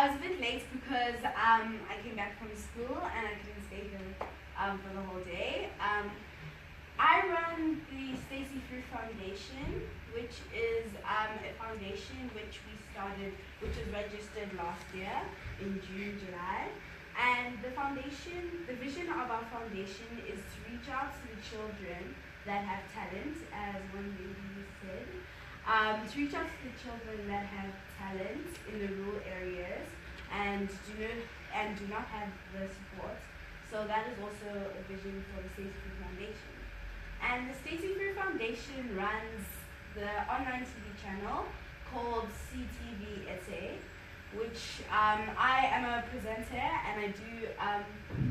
I was a bit late because I came back from school and I couldn't stay here for the whole day. I run the Stacey Foundation, which is a foundation which we started, which was registered last year in June, July. And the vision of our foundation is to reach out to the children that have talent, as one lady said, to reach out to the children that have talent in the rural areas and do not have the support. So that is also a vision for the Stacey Foundation. And the Stacey Foundation runs the online TV channel called CTV SA, which I am a presenter and I do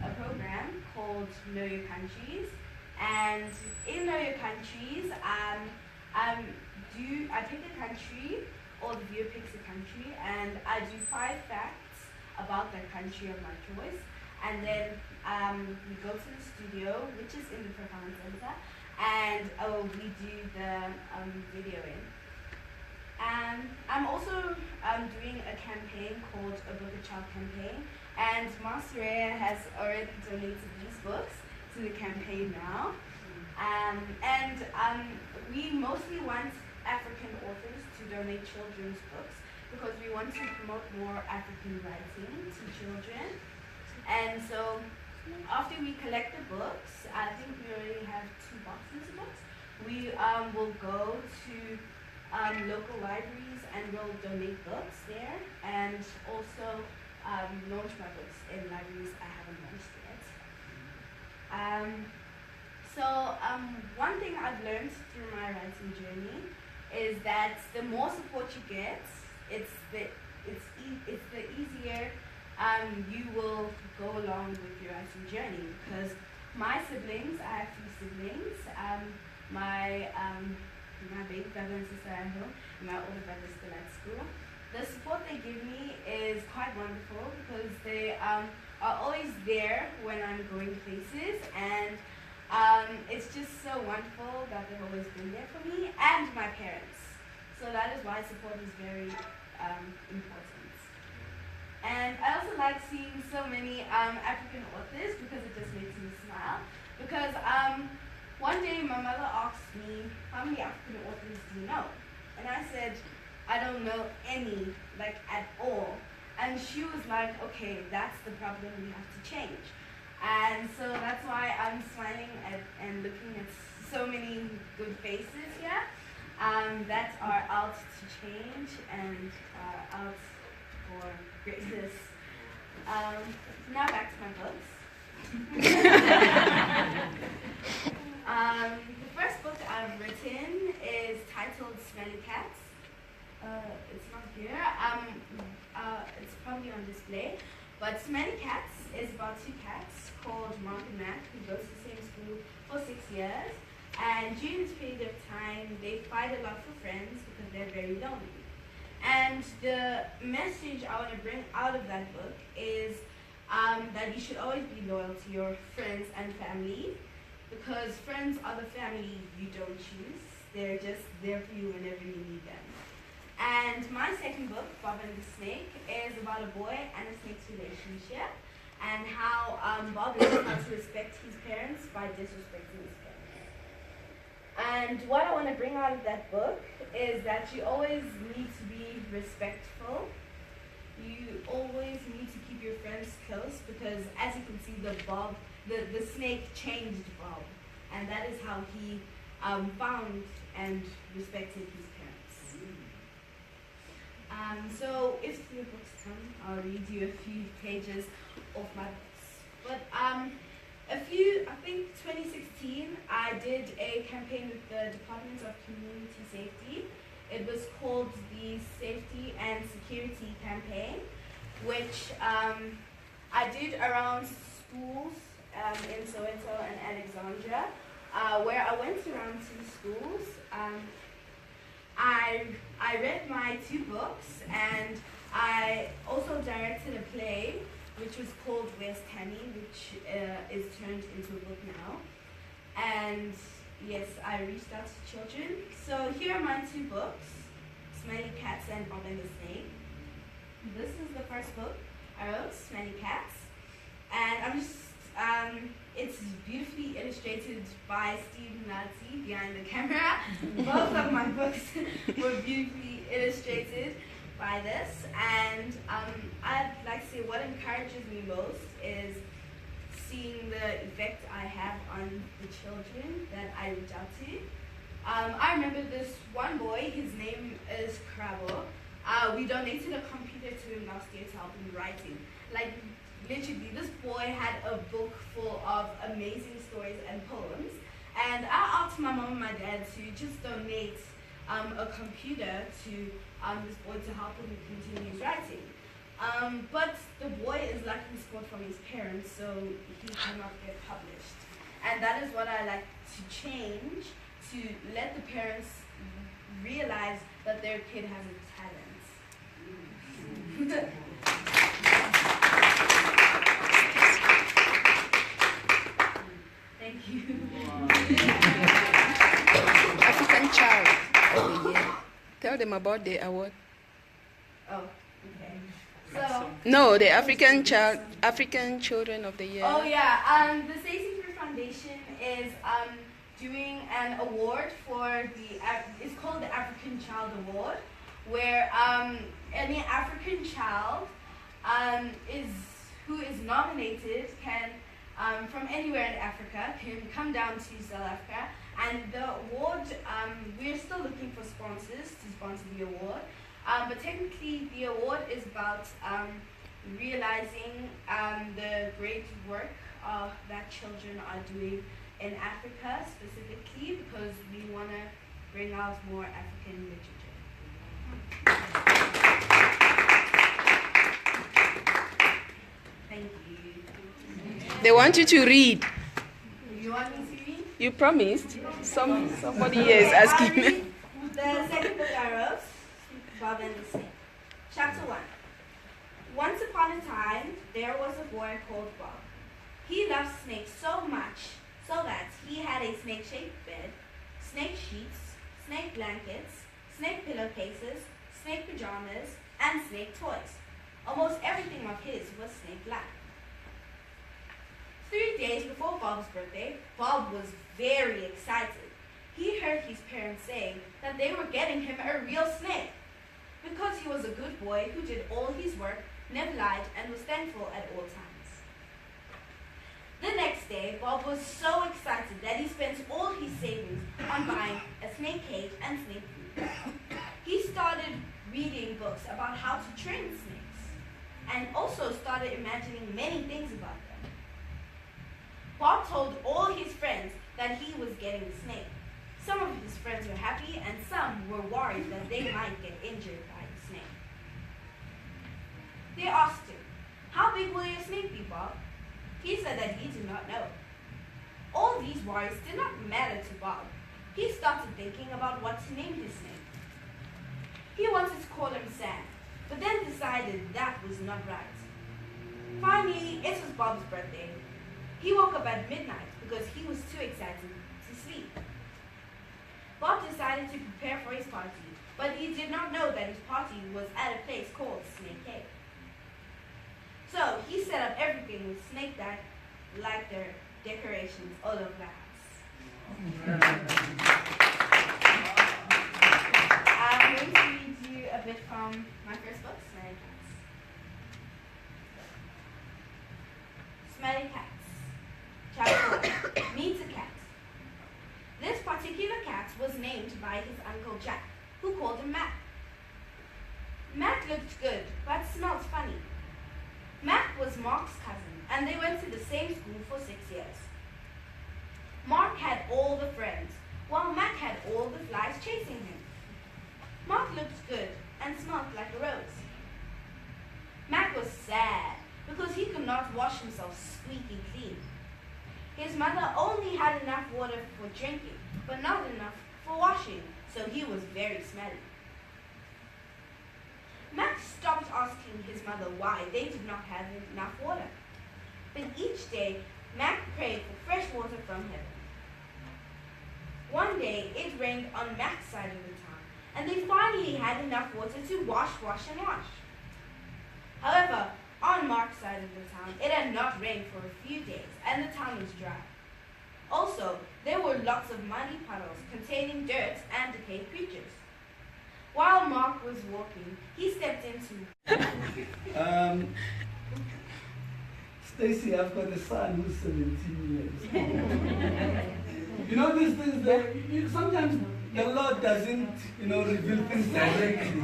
a program called Know Your Countries. And in Know Your Countries, I pick a country, or the viewer picks a country, and I do 5 facts about that country of my choice. And then we go to the studio, which is in the Performance Center, and we do the videoing. I'm also doing a campaign called a Book a Child campaign, and Master has already donated these books to the campaign now. We mostly want African authors to donate children's books because we want to promote more African writing to children. And so after we collect the books, I think we already have 2 boxes of books, we will go to local libraries and we'll donate books there, and also launch my books in libraries I haven't launched yet. One thing I've learned through my writing journey is that the more support you get, it's the easier you will go along with your writing journey. Because my siblings, I have 3 siblings, my baby brother and sister are at home, and my older brother is still at school. The support they give me is quite wonderful because they are always there when I'm going places, and it's just so wonderful that they've always been there for me, and my parents. So that is why support is very important. And I also like seeing so many African authors because it just makes me smile. Because one day my mother asked me, how many African authors do you know? And I said, I don't know any, like at all. And she was like, okay, that's the problem, we have to change. And so that's why I'm smiling and looking at so many good faces here that are out to change and are out for greatness. Now back to my books. The first book I've written is titled Smelly Cats. It's not here. It's probably on display. But Smelly Cats is about 2 cats called Mark and Matt who go to the same school for 6 years. And during this period of time, they fight a lot for friends because they're very lonely. And the message I want to bring out of that book is that you should always be loyal to your friends and family, because friends are the family you don't choose. They're just there for you whenever you need them. And my second book, Bob and the Snake, is about a boy and a snake's relationship, and how Bob learns how to respect his parents by disrespecting his parents. And what I want to bring out of that book is that you always need to be respectful. You always need to keep your friends close, because as you can see, the snake changed Bob, and that is how he found and respected his parents. So if the books come, I'll read you a few pages of my books. But I think 2016, I did a campaign with the Department of Community Safety. It was called the Safety and Security Campaign, which I did around schools in Soweto and Alexandria, where I went around to the schools. I read my 2 books, and I also directed a play which was called Where's Tammy, which is turned into a book now. And yes, I reached out to children. So here are my 2 books, Smelly Cats and Bob and the Snake. this is the first book I wrote, Smelly Cats. And it's beautifully illustrated by Steve Nazi behind the camera. Both of my books were beautifully illustrated by this. And I'd like to say what encourages me most is seeing the effect I have on the children that I reach out to. I remember this one boy, his name is Krabo. We donated a computer to him last year to help him writing. Like, literally, this boy had a book full of amazing stories and poems. And I asked my mom and my dad to just donate a computer to this boy to help him continue his writing. But the boy is lacking support from his parents, so he cannot get published. And that is what I like to change, to let the parents realize that their kid has a talent. Thank you. African Child of the Year. Tell them about the award. Oh, okay. So. No, the African Children of the Year. Oh yeah. The Stacey Foundation is doing an award for it's called the African Child Award, where any African child who is nominated can from anywhere in Africa can come down to South Africa, and the award, we're still looking for sponsors to sponsor the award, but technically the award is about realizing the great work that children are doing in Africa specifically, because we want to bring out more African literature. Thank you. They want you to read. You want me to read? You promised. Somebody is asking me. The second book I wrote, Bob and the Snake. Chapter 1. Once upon a time, there was a boy called Bob. He loved snakes so much so that he had a snake-shaped bed, snake sheets, snake blankets, snake pillowcases, snake pajamas, and snake toys. Almost everything of his was snake-like. 3 days before Bob's birthday, Bob was very excited. He heard his parents saying that they were getting him a real snake. Because he was a good boy who did all his work, never lied, and was thankful at all times. The next day, Bob was so excited that he spent all his savings on buying a snake cage and snake food. He started reading books about how to train snakes, and also started imagining many things about them. Bob told all his friends that he was getting a snake. Some of his friends were happy, and some were worried that they might get injured by the snake. They asked him, "How big will your snake be, Bob?" He said that he did not know. All these worries did not matter to Bob. He started thinking about what to name his snake. He wanted to call him Sam, but then decided that was not right. Finally, it was Bob's birthday. He woke up at midnight because he was too excited to sleep. Bob decided to prepare for his party, but he did not know that his party was at a place called Snake Cave. So he set up everything with snake like their decorations all over the house. I'm going to read you a bit from my first book, Smelly Cats. Smelly Cats. Chapter 1. Meet a cat. This particular cat was named by his Uncle Jack, who called him Mac. Mac looked good, but smelled funny. Mac was Mark's cousin, and they went to the same school for 6 years. Mark had all the friends, while Mac had all the flies chasing him. Mark looked good and smelled like a rose. Mac was sad because he could not wash himself squeaky clean. His mother only had enough water for drinking, but not enough for washing, so he was very smelly. Mac stopped asking his mother why they did not have enough water. But each day, Mac prayed for fresh water from heaven. One day, it rained on Mac's side of the town, and they finally had enough water to wash, and wash. However, on Mark's side of the town, it had not rained for a few days, and the town was dry. Also, there were lots of muddy puddles containing dirt and decayed creatures. While Mark was walking, he stepped into... Stacey, I've got a son who's 17 years. You know, these things, sometimes the Lord doesn't, reveal things directly.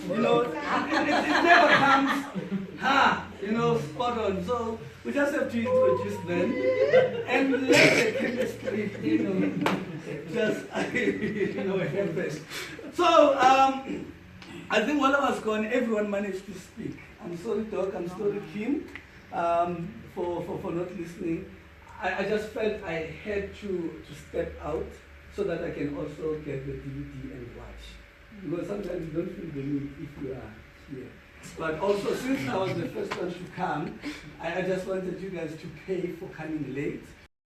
It never comes, spot on. So we just have to introduce them and let the chemistry, just, happen. So, I think while I was gone, everyone managed to speak. I'm sorry, Doc, I'm sorry, Kim, for not listening. I just felt I had to step out so that I can also get the DVD and watch. Because sometimes you don't feel the need if you are here. But also, since I was the first one to come, I just wanted you guys to pay for coming late.